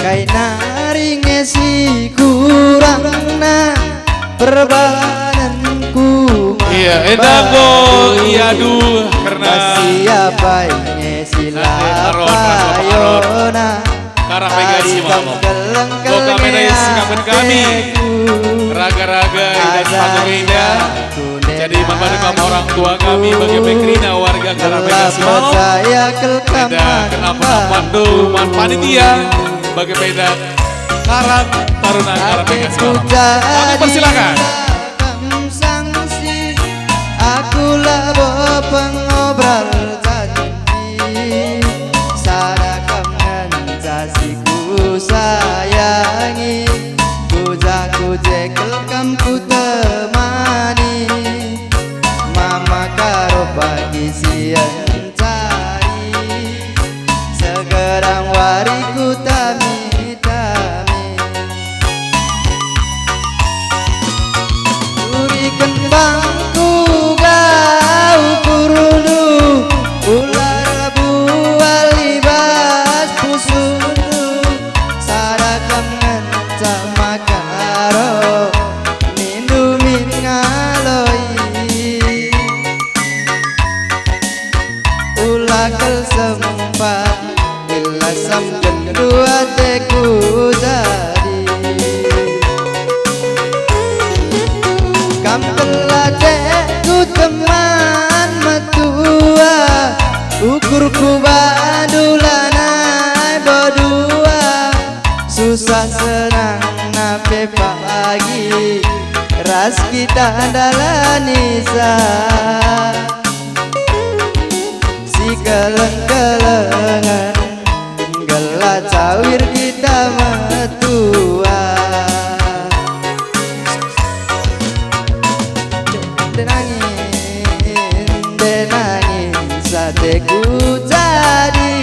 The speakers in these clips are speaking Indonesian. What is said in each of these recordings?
Kai nari ngesi kurang na perbananku. Iya endang go iya aduh karena siapa ngesi lapayona karena megasi malam Boga menai singamen kami raga-raga dan sepatu indah jadi membantu kamu orang tua kami bagi Pekrina warga karena megasi malam dan kenapa mandu man panitia bagi beda Karang Taruna karena megasi malam kami persilakan. Akulah pengobrol janji sadakam nganjasiku sayangi kujaku jekel kamku temani mama karo pagi siang cari segerang wariku tami-tami turi kembangku sempat bila sampai kedua teku jadi kampelah teku teman metua ukurku badulanai berdua susah senang nape pagi ras kita dalanisa keleng-kelengan gelak cawir kita metua denangin sateku jadi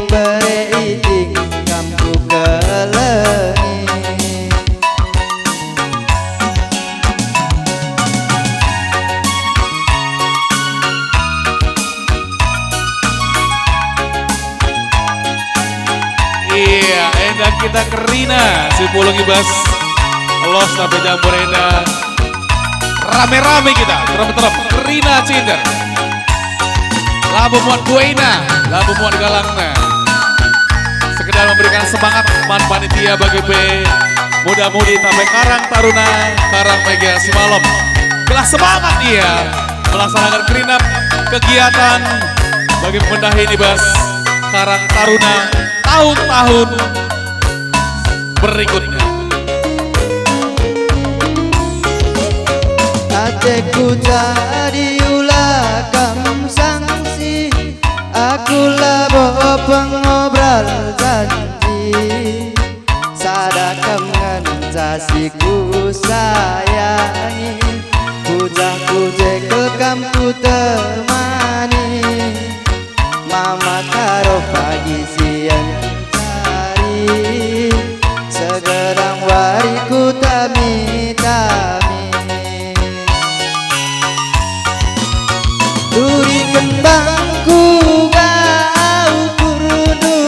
bereiting kampu kelengi. Iya, enak kita kerina si pulau gibas los sampai jambur enak rame-rame kita terap-terap kerina cinta labu muat buena labu muat galangna sekedar memberikan semangat man panitia bagi muda-mudi sampai Karang Taruna Karang Megasi Malam kelas semangat dia melaksanakan kerina kegiatan bagi pendahi ini bas Karang Taruna tahun-tahun berikutnya. Ateku jadi ulah kamu sangsi akulah bawa pengobrol janji sadakam nganjasiku sayangi pujaku jekel kamku temani mama karo pagi siang cari segerang wariku tami-tami duri kembangku kau kurudu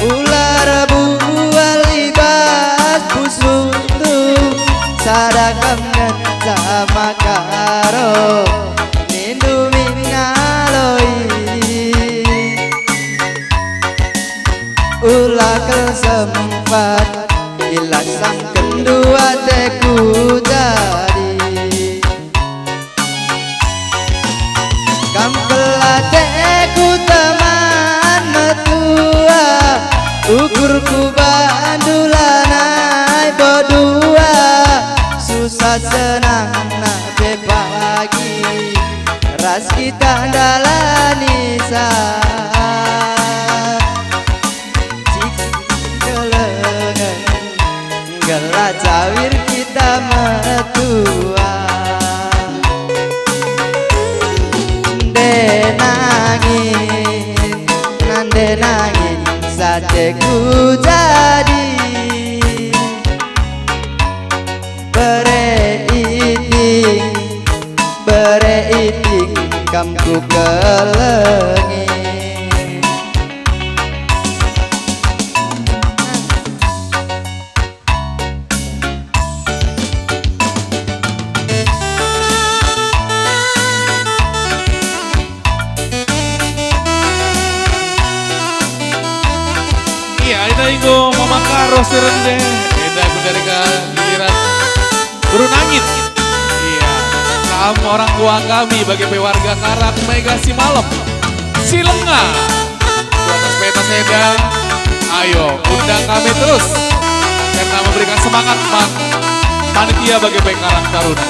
ular buah libas pusundu sadakam sama karo nindu mingaloi ulah kesempat bila sang kedua teku jadi kampelah teku teman metua ukurku bandulanai berdua susah senang nak pagi ras kita dalani gelak cawir kita metua denangin sateku jadi bereiting kamku ke lengi. Iya, ada Ingo Mama Karo serende. Eda dari giliran Guru Nangit. Iya, kamu orang tua kami bagi warga Karang Mega Simalem. Silenga. Buat sepeda seda. Ayo, undang kami terus. Karena memberikan semangat panitia bagi Karang Taruna.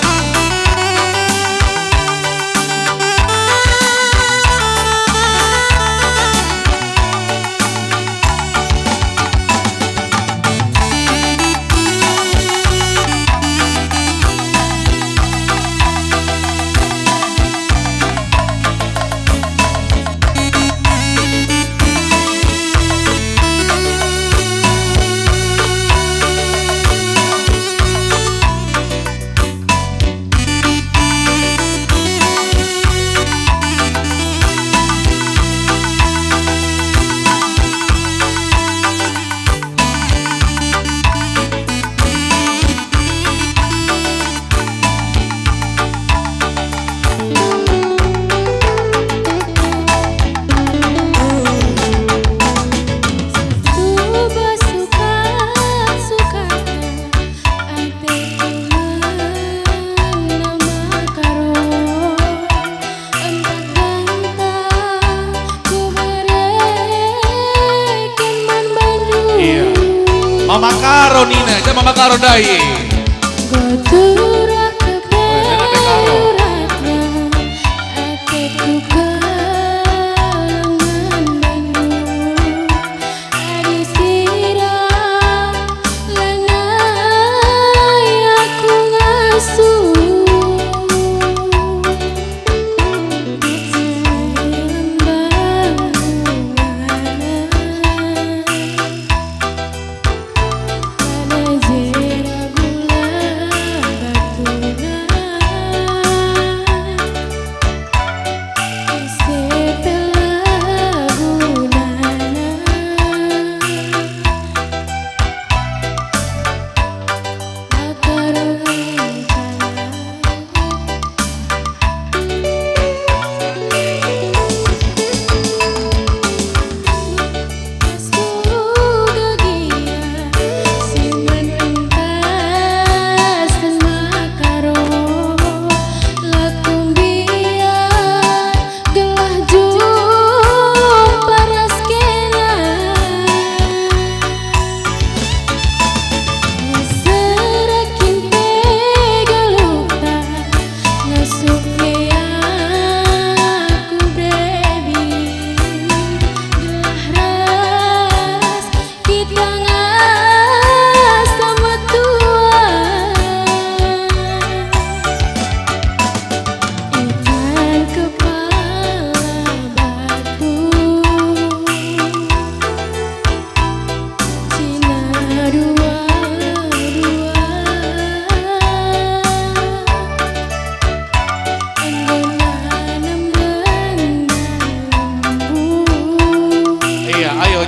Mama Karo Nina, jangan Mama Karo Dai.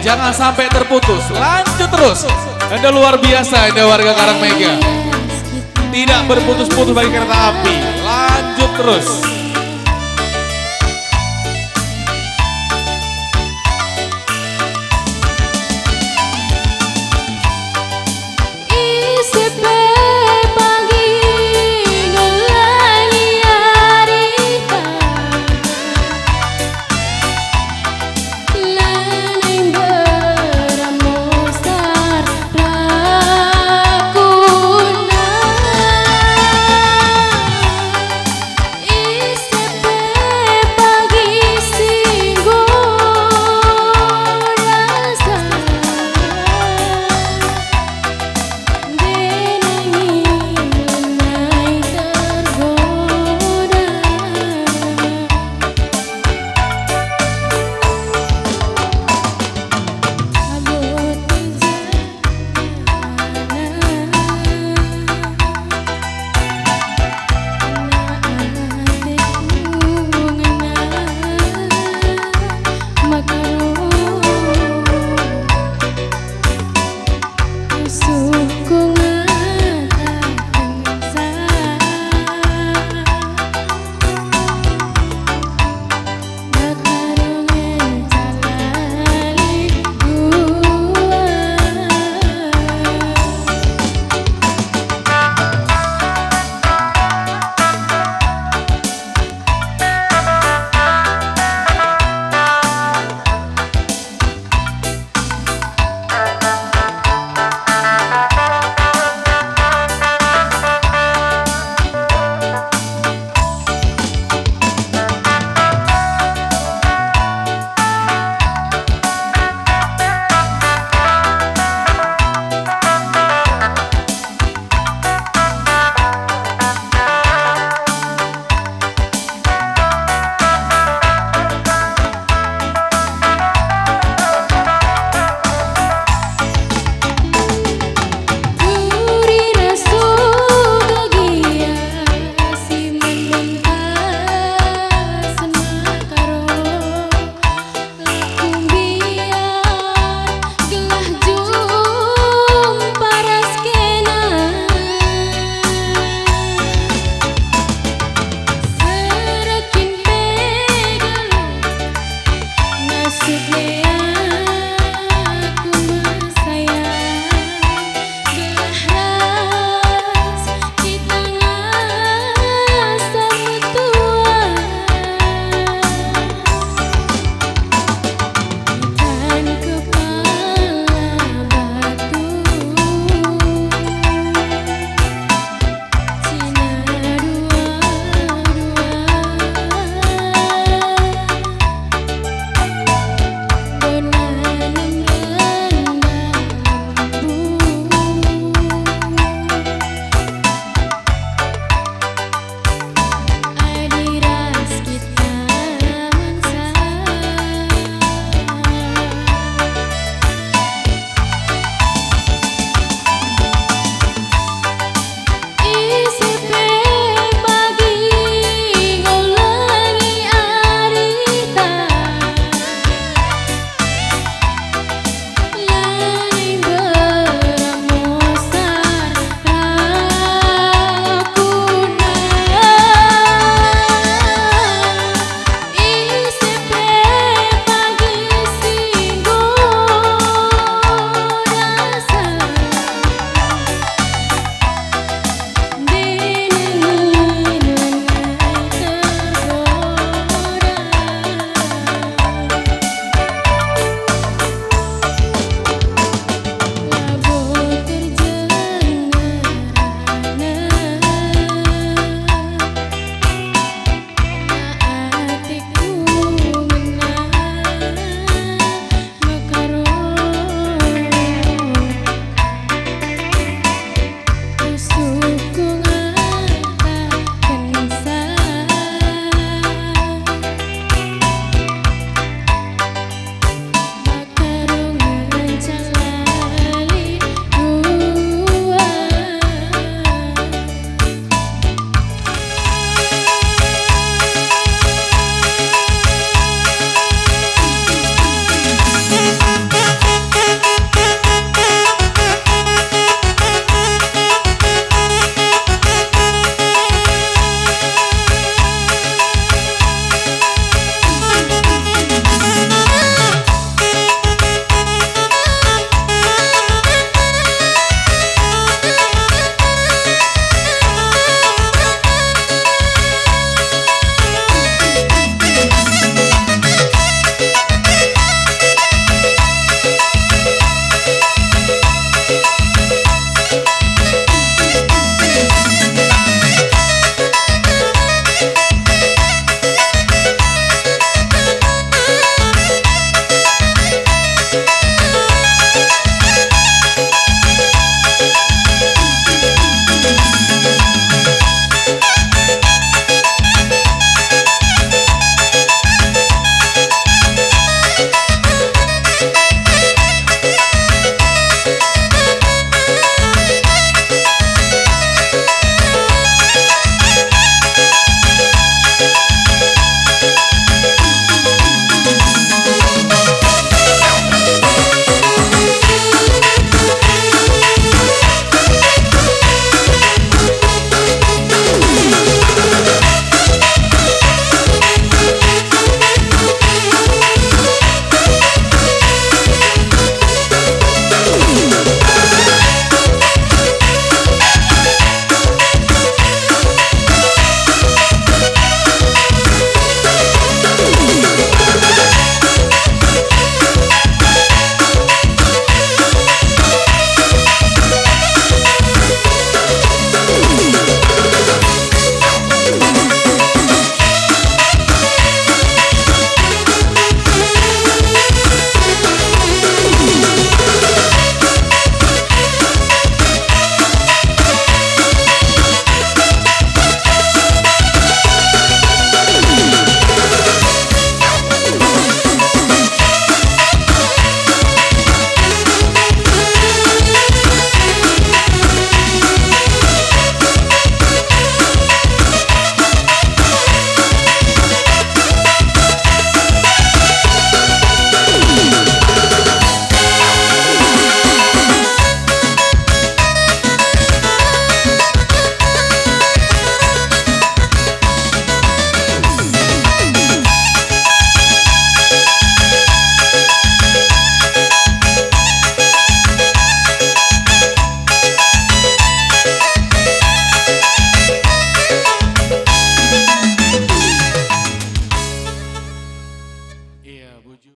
Jangan sampai terputus, lanjut terus. Anda luar biasa, Anda warga Karang Mega. Tidak berputus-putus bagi kereta api, lanjut terus.